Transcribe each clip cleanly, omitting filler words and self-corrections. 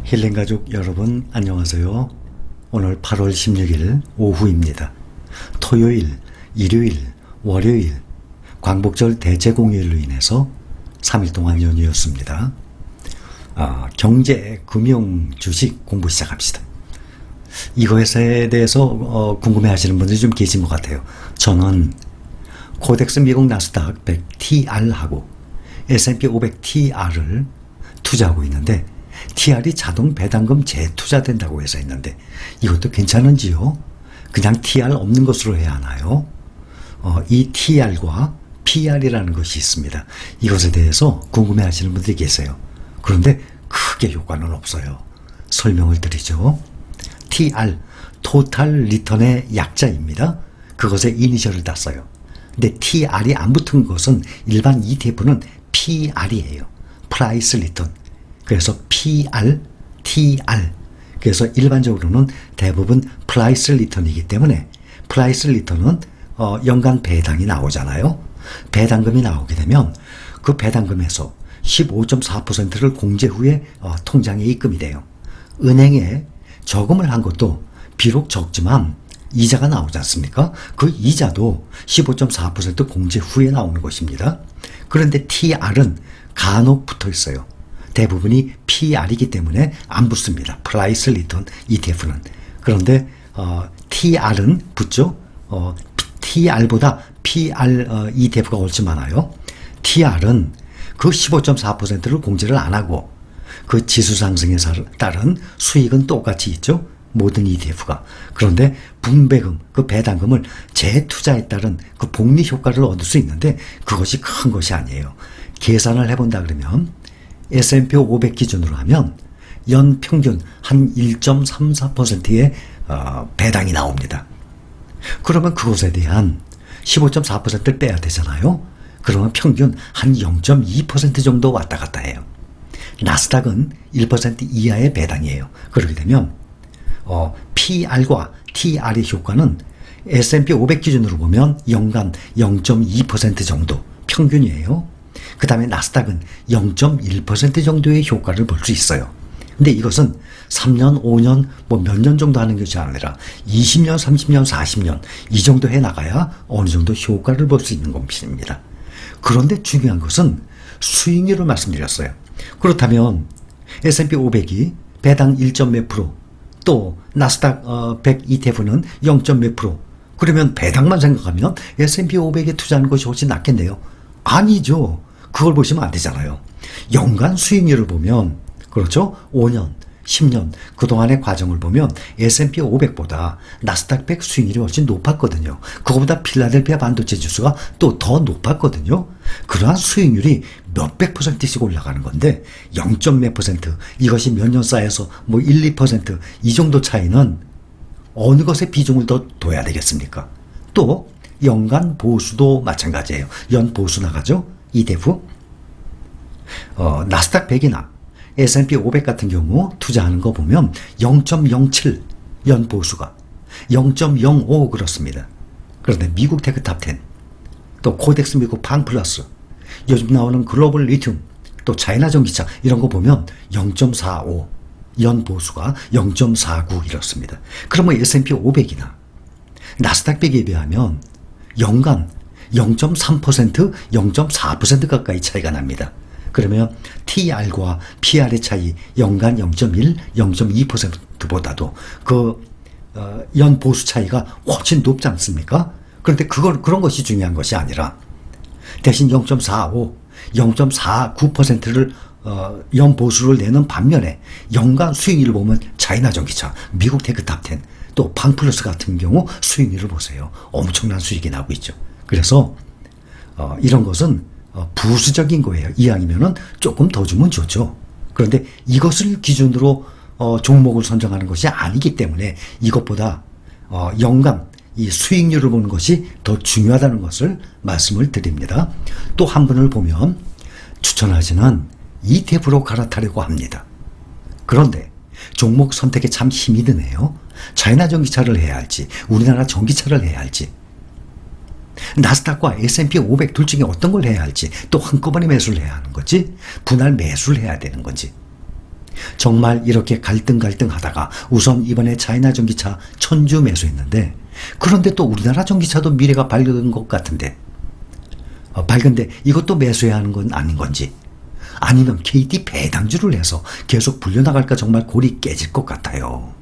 힐링가족 여러분 안녕하세요. 오늘 8월 16일 오후입니다. 토요일, 일요일, 월요일 광복절 대제공휴일로 인해서 3일 동안 연휴였습니다. 경제, 금융, 주식 공부 시작합시다. 이것에 대해서 궁금해하시는 분들이 좀 계신 것 같아요. 저는 코덱스 미국 나스닥 100TR하고 S&P 500TR을 투자하고 있는데 TR이 자동 배당금 재투자된다고 해서 했는데 이것도 괜찮은지요? 그냥 TR 없는 것으로 해야 하나요? 이 TR과 PR이라는 것이 있습니다. 이것에 대해서 궁금해하시는 분들이 계세요. 그런데 크게 효과는 없어요. 설명을 드리죠. TR, 토탈 리턴의 약자입니다. 그것에 이니셜을 땄어요. 근데 TR이 안 붙은 것은 일반 ETF는 PR이에요. 프라이스 리턴. 그래서 PR, TR. 그래서 일반적으로는 대부분 프라이스 리턴이기 때문에 프라이스 리턴은 연간 배당이 나오잖아요. 배당금이 나오게 되면 그 배당금에서 15.4%를 공제 후에 통장에 입금이 돼요. 은행에 저금을 한 것도 비록 적지만 이자가 나오지 않습니까? 그 이자도 15.4% 공제 후에 나오는 것입니다. 그런데 TR은 간혹 붙어 있어요. 대부분이 PR이기 때문에 안 붙습니다. 프라이스 리턴 ETF는. 그런데 TR은 붙죠. TR보다 PR ETF가 훨씬 많아요. TR은 그 15.4%를 공제를 안 하고 그 지수 상승에 따른 수익은 똑같이 있죠. 모든 ETF가. 그런데 분배금, 그 배당금을 재투자에 따른 그 복리 효과를 얻을 수 있는데 그것이 큰 것이 아니에요. 계산을 해본다 그러면 S&P 500 기준으로 하면 연평균 한 1.34%의 배당이 나옵니다. 그러면 그것에 대한 15.4%를 빼야 되잖아요. 그러면 평균 한 0.2% 정도 왔다 갔다 해요. 나스닥은 1% 이하의 배당이에요. 그렇게 되면 PR과 TR의 효과는 S&P 500 기준으로 보면 연간 0.2% 정도 평균이에요. 그 다음에 나스닥은 0.1% 정도의 효과를 볼 수 있어요. 근데 이것은 3년, 5년, 몇 년 정도 하는 것이 아니라 20년, 30년, 40년 이 정도 해나가야 어느 정도 효과를 볼 수 있는 것입니다. 그런데 중요한 것은 수익률을 말씀드렸어요. 그렇다면 S&P 500이 배당 1몇 %, 또 나스닥 100 ETF는 0몇 %. 그러면 배당만 생각하면 S&P 500에 투자하는 것이 훨씬 낫겠네요. 아니죠. 그걸 보시면 안 되잖아요. 연간 수익률을 보면, 그렇죠? 5년, 10년, 그동안의 과정을 보면 S&P 500보다 나스닥 100 수익률이 훨씬 높았거든요. 그거보다 필라델피아 반도체 지수가 또 더 높았거든요. 그러한 수익률이 몇백 %씩 올라가는 건데 0몇 %, 이것이 몇 년 쌓여서 1, 2% 이 정도 차이는 어느 것에 비중을 더 둬야 되겠습니까? 또 연간 보수도 마찬가지예요. 연 보수 나가죠? ETF. 나스닥 100이나 S&P 500 같은 경우 투자하는 거 보면 0.07 연 보수가 0.05 그렇습니다. 그런데 미국 테크 탑 10, 또 코덱스 미국 팡 플러스, 요즘 나오는 글로벌 리튬, 또 차이나 전기차 이런 거 보면 0.45 연 보수가 0.49 이렇습니다. 그러면 S&P 500이나 나스닥 100에 비하면 연간 0.3%, 0.4% 가까이 차이가 납니다. 그러면 TR과 PR의 차이 연간 0.1, 0.2%보다도 그 연 보수 차이가 훨씬 높지 않습니까? 그런데 그런 것이 중요한 것이 아니라 대신 0.45, 0.49%를 연 보수를 내는 반면에 연간 수익률을 보면 차이나 전기차, 미국 테크 탑 10, 또 팡플러스 같은 경우 수익률을 보세요. 엄청난 수익이 나고 있죠. 그래서 이런 것은 부수적인 거예요. 이왕이면은 조금 더 주면 좋죠. 그런데 이것을 기준으로 종목을 선정하는 것이 아니기 때문에 이것보다 연간 이 수익률을 보는 것이 더 중요하다는 것을 말씀을 드립니다. 또 한 분을 보면 추천하시는 ETF로 갈아타려고 합니다. 그런데 종목 선택에 참 힘이 드네요. 차이나 전기차를 해야 할지 우리나라 전기차를 해야 할지 나스닥과 S&P 500 둘 중에 어떤 걸 해야 할지, 또 한꺼번에 매수를 해야 하는 건지, 분할 매수를 해야 되는 건지, 정말 이렇게 갈등하다가 우선 이번에 차이나 전기차 천주 매수했는데, 그런데 또 우리나라 전기차도 미래가 밝은 것 같은데, 밝은데 이것도 매수해야 하는 건 아닌 건지, 아니면 KT 배당주를 해서 계속 불려나갈까 정말 골이 깨질 것 같아요.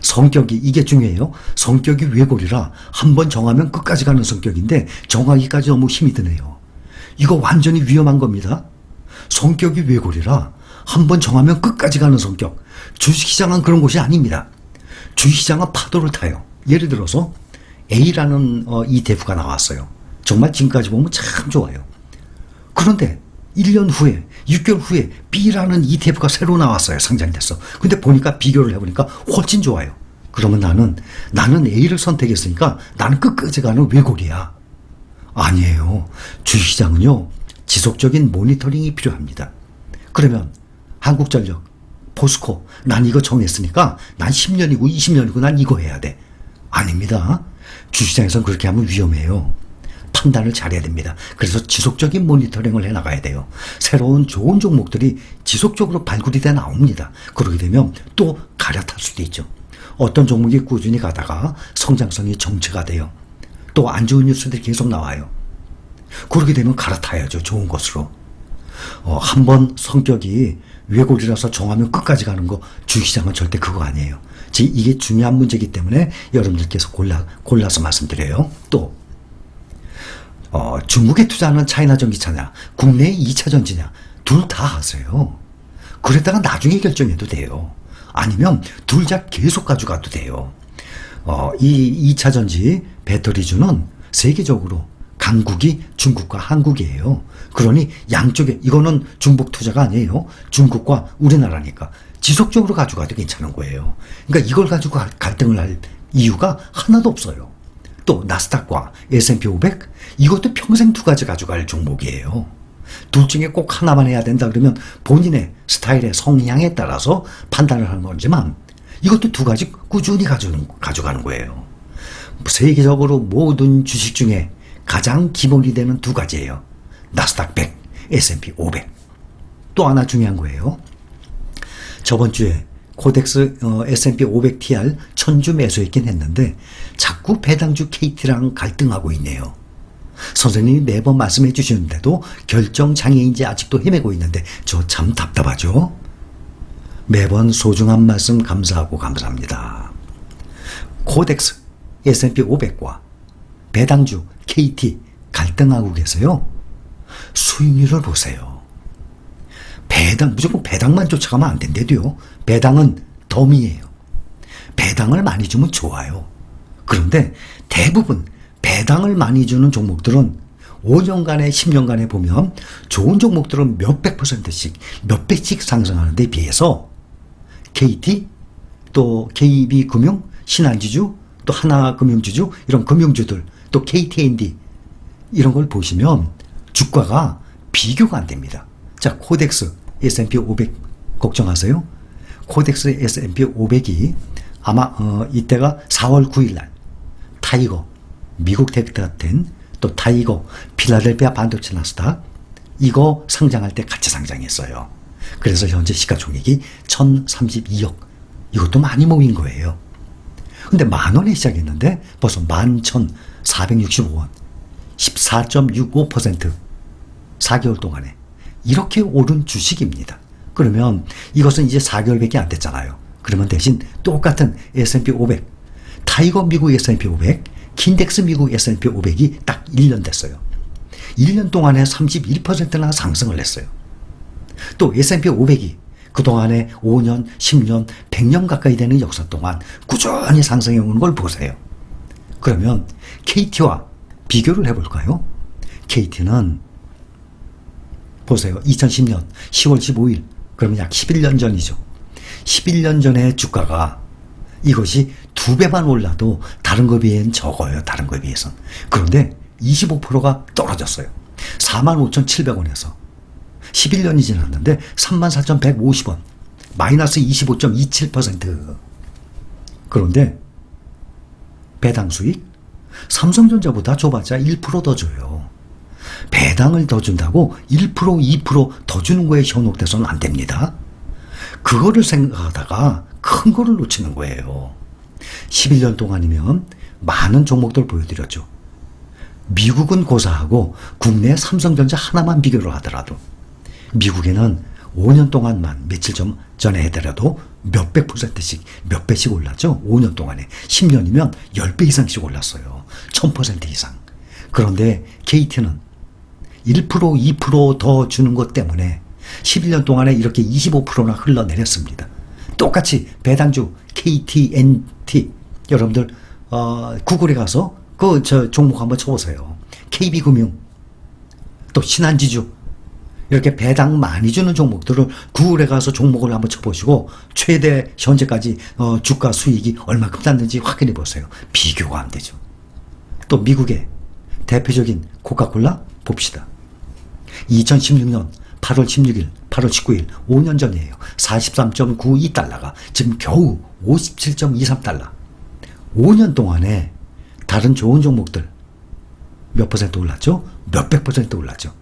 성격이, 이게 중요해요. 성격이 외골이라 한번 정하면 끝까지 가는 성격인데 정하기까지 너무 힘이 드네요. 이거 완전히 위험한 겁니다. 성격이 외골이라 한번 정하면 끝까지 가는 성격. 주식시장은 그런 곳이 아닙니다. 주식시장은 파도를 타요. 예를 들어서 A라는 ETF가 나왔어요. 정말 지금까지 보면 참 좋아요. 그런데 1년 후에, 6개월 후에 B라는 ETF가 새로 나왔어요. 상장됐어. 근데 보니까 비교를 해보니까 훨씬 좋아요. 그러면 나는 A를 선택했으니까 나는 끝까지 가는 외골이야. 아니에요. 주식시장은요, 지속적인 모니터링이 필요합니다. 그러면 한국전력, 포스코, 난 이거 정했으니까 난 10년이고 20년이고 난 이거 해야 돼. 아닙니다. 주식시장에서는 그렇게 하면 위험해요. 판단을 잘해야 됩니다. 그래서 지속적인 모니터링을 해나가야 돼요. 새로운 좋은 종목들이 지속적으로 발굴이 돼 나옵니다. 그러게 되면 또 갈아탈 수도 있죠. 어떤 종목이 꾸준히 가다가 성장성이 정체가 돼요. 또 안 좋은 뉴스들이 계속 나와요. 그러게 되면 갈아타야죠. 좋은 것으로. 한번 성격이 외골이라서 정하면 끝까지 가는 거, 주식시장은 절대 그거 아니에요. 이게 중요한 문제이기 때문에 여러분들께서 골라서 말씀드려요. 또 중국에 투자하는 차이나 전기차냐, 국내의 2차 전지냐, 둘 다 하세요. 그랬다가 나중에 결정해도 돼요. 아니면 둘 다 계속 가져가도 돼요. 이 2차 전지 배터리주는 세계적으로 강국이 중국과 한국이에요. 그러니 양쪽에, 이거는 중복 투자가 아니에요. 중국과 우리나라니까 지속적으로 가져가도 괜찮은 거예요. 그러니까 이걸 가지고 갈등을 할 이유가 하나도 없어요. 또 나스닥과 S&P 500, 이것도 평생 두 가지 가져갈 종목이에요. 둘 중에 꼭 하나만 해야 된다 그러면 본인의 스타일의 성향에 따라서 판단을 하는 거지만, 이것도 두 가지 꾸준히 가져가는 거예요. 세계적으로 모든 주식 중에 가장 기본이 되는 두 가지예요. 나스닥 100, S&P 500. 또 하나 중요한 거예요. 저번 주에 코덱스 S&P 500TR 천주 매수했긴 했는데 자꾸 배당주 KT랑 갈등하고 있네요. 선생님이 매번 말씀해 주시는데도 결정장애인지 아직도 헤매고 있는데 저 참 답답하죠. 매번 소중한 말씀 감사합니다. 코덱스 S&P 500과 배당주 KT 갈등하고 계세요. 수익률을 보세요. 무조건 배당만 쫓아가면 안 된대도요. 배당은 덤이에요. 배당을 많이 주면 좋아요. 그런데 대부분 배당을 많이 주는 종목들은 5년간에 10년간에 보면 좋은 종목들은 몇백 %씩 몇 배씩 상승하는 데 비해서 KT, 또 KB금융, 신한지주, 또 하나금융지주, 이런 금융주들, 또 KT&D 이런 걸 보시면 주가가 비교가 안 됩니다. 자, 코덱스 S&P 500 걱정하세요? 코덱스 S&P 500이 아마 이때가 4월 9일 날 타이거, 미국 대표된 또 타이거, 필라델피아 반도체 나스닥 이거 상장할 때 같이 상장했어요. 그래서 현재 시가총액이 1,032억. 이것도 많이 모인 거예요. 근데 10,000원에 시작했는데 벌써 11,465원. 14.65% 4개월 동안에 이렇게 오른 주식입니다. 그러면 이것은 이제 4개월밖에 안 됐잖아요. 그러면 대신 똑같은 S&P 500, 타이거 미국 S&P 500, 킨덱스 미국 S&P 500이 딱 1년 됐어요. 1년 동안에 31%나 상승을 했어요. 또 S&P 500이 그동안에 5년, 10년, 100년 가까이 되는 역사 동안 꾸준히 상승해 오는 걸 보세요. 그러면 KT와 비교를 해볼까요? KT는 보세요. 2010년 10월 15일 그러면 약 11년 전이죠. 11년 전에 주가가 이것이 2배만 올라도 다른 거에 비해는 적어요. 다른 거에 비해서는. 그런데 25%가 떨어졌어요. 45,700원에서 11년이 지났는데 34,150원 마이너스 25.27%. 그런데 배당 수익 삼성전자보다 줘봤자 1% 더 줘요. 배당을 더 준다고 1%, 2% 더 주는 거에 현혹돼서는 안 됩니다. 그거를 생각하다가 큰 거를 놓치는 거예요. 11년 동안이면 많은 종목들 보여드렸죠. 미국은 고사하고 국내 삼성전자 하나만 비교를 하더라도 미국에는 5년 동안만 며칠 전에 하더라도 몇백 %씩 몇 배씩 올랐죠. 5년 동안에 10년이면 10배 이상씩 올랐어요. 1000% 이상. 그런데 KT는 1% 2% 더 주는 것 때문에 11년 동안에 이렇게 25%나 흘러내렸습니다. 똑같이 배당주 KT, NT 여러분들 구글에 가서 그 종목 한번 쳐보세요. KB금융 또 신한지주 이렇게 배당 많이 주는 종목들을 구글에 가서 종목을 한번 쳐보시고 최대 현재까지 주가 수익이 얼마큼 났는지 확인해 보세요. 비교가 안 되죠. 또 미국의 대표적인 코카콜라 봅시다. 2016년 8월 16일, 8월 19일 5년 전이에요. 43.92달러가 지금 겨우 57.23달러. 5년 동안에 다른 좋은 종목들 몇 퍼센트 올랐죠? 몇백 % 올랐죠.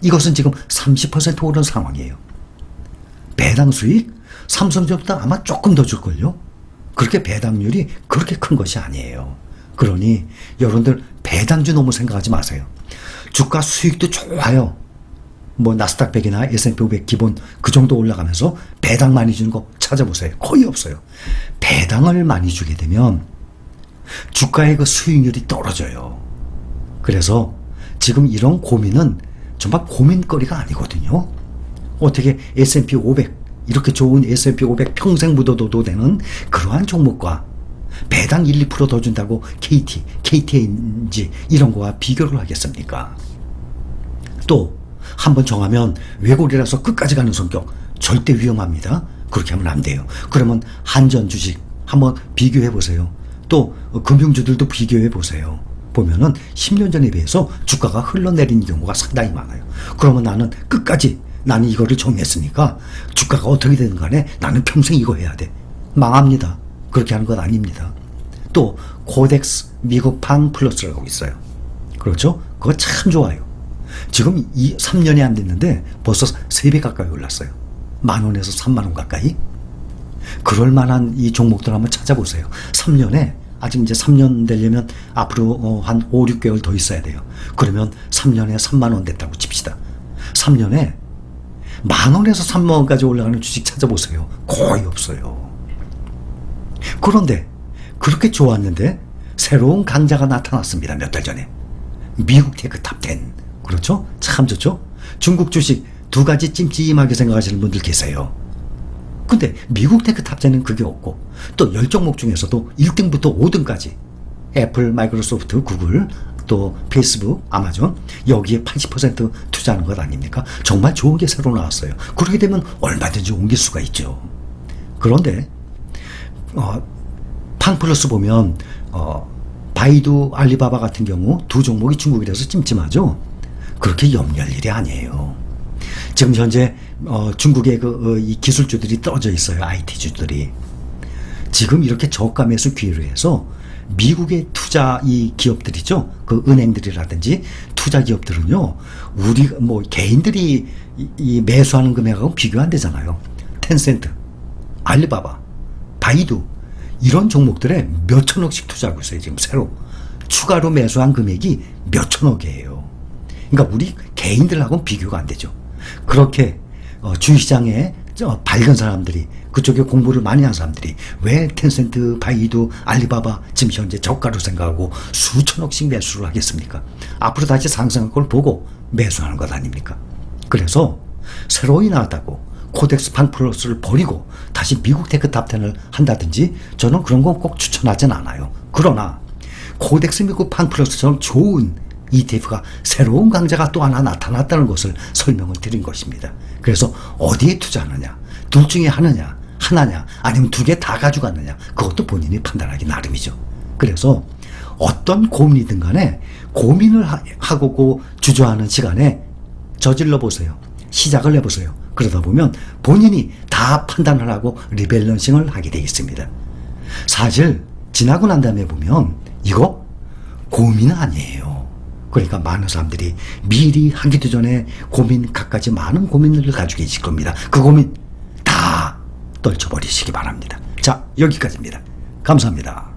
이것은 지금 30% 오른 상황이에요. 배당 수익? 삼성전자 아마 조금 더 줄걸요? 그렇게 배당률이 그렇게 큰 것이 아니에요. 그러니 여러분들 배당주 너무 생각하지 마세요. 주가 수익도 좋아요. 뭐 나스닥 100이나 S&P 500 기본 그 정도 올라가면서 배당 많이 주는 거 찾아보세요. 거의 없어요. 배당을 많이 주게 되면 주가의 그 수익률이 떨어져요. 그래서 지금 이런 고민은 정말 고민거리가 아니거든요. 어떻게 S&P 500 이렇게 좋은 S&P 500 평생 묻어둬도 되는 그러한 종목과 배당 1, 2% 더 준다고 KT, KTNG 이런 거와 비교를 하겠습니까? 또 한번 정하면 외골이라서 끝까지 가는 성격 절대 위험합니다. 그렇게 하면 안 돼요. 그러면 한전 주식 한번 비교해 보세요. 또 금융주들도 비교해 보세요. 보면은 10년 전에 비해서 주가가 흘러내리는 경우가 상당히 많아요. 그러면 나는 끝까지 나는 이거를 정했으니까 주가가 어떻게 되든 간에 나는 평생 이거 해야 돼. 망합니다. 그렇게 하는 건 아닙니다. 또 코덱스 미국 팡 플러스라고 있어요. 그렇죠? 그거 참 좋아요. 지금 3년이 안 됐는데 벌써 3배 가까이 올랐어요. 10,000원에서 30,000원 가까이. 그럴 만한 이 종목들 한번 찾아보세요. 3년에 아직 이제 3년 되려면 앞으로 한 5, 6개월 더 있어야 돼요. 그러면 3년에 30,000원 됐다고 칩시다. 3년에 10,000원에서 30,000원까지 올라가는 주식 찾아보세요. 거의 없어요. 그런데 그렇게 좋았는데 새로운 강자가 나타났습니다. 몇 달 전에. 미국 테크 탑 10. 그렇죠? 참 좋죠? 중국 주식 2가지 찜찜하게 생각하시는 분들 계세요. 근데 미국 테크 탑 10은 그게 없고 또 10종목 중에서도 1등부터 5등까지 애플, 마이크로소프트, 구글, 또 페이스북, 아마존 여기에 80% 투자하는 것 아닙니까? 정말 좋은 게 새로 나왔어요. 그렇게 되면 얼마든지 옮길 수가 있죠. 그런데 팡플러스 보면 바이두, 알리바바 같은 경우 두 종목이 중국이라서 찜찜하죠. 그렇게 염려할 일이 아니에요. 지금 현재 중국의 이 기술주들이 떨어져 있어요. IT주들이. 지금 이렇게 저가 매수 기회로 해서 미국의 투자 이 기업들이죠. 그 은행들이라든지 투자 기업들은요. 우리 뭐 개인들이 이 매수하는 금액하고 비교 안 되잖아요. 텐센트, 알리바바, 바이두 이런 종목들에 몇 천억씩 투자하고 있어요. 지금 새로. 추가로 매수한 금액이 몇 천억이에요. 그러니까 우리 개인들하고는 비교가 안 되죠. 그렇게 주식시장에 밝은 사람들이 그쪽에 공부를 많이 한 사람들이 왜 텐센트, 바이두, 알리바바 지금 현재 저가로 생각하고 수천억씩 매수를 하겠습니까? 앞으로 다시 상승할 걸 보고 매수하는 것 아닙니까? 그래서 새로이 나왔다고 코덱스 팡플러스를 버리고 다시 미국 테크 탑10을 한다든지 저는 그런 건 꼭 추천하진 않아요. 그러나 코덱스 미국 팡플러스처럼 좋은 ETF가 새로운 강자가 또 하나 나타났다는 것을 설명을 드린 것입니다. 그래서 어디에 투자하느냐, 둘 중에 하나냐, 아니면 두 개 다 가져갔느냐, 그것도 본인이 판단하기 나름이죠. 그래서 어떤 고민이든 간에 고민을 하고 주저하는 시간에 저질러 보세요. 시작을 해보세요. 그러다 보면 본인이 다 판단을 하고 리밸런싱을 하게 되어 있습니다. 사실 지나고 난 다음에 보면 이거 고민은 아니에요. 그러니까 많은 사람들이 미리 하기도 전에 고민, 갖가지 많은 고민들을 가지고 계실 겁니다. 그 고민 다 떨쳐버리시기 바랍니다. 자, 여기까지입니다. 감사합니다.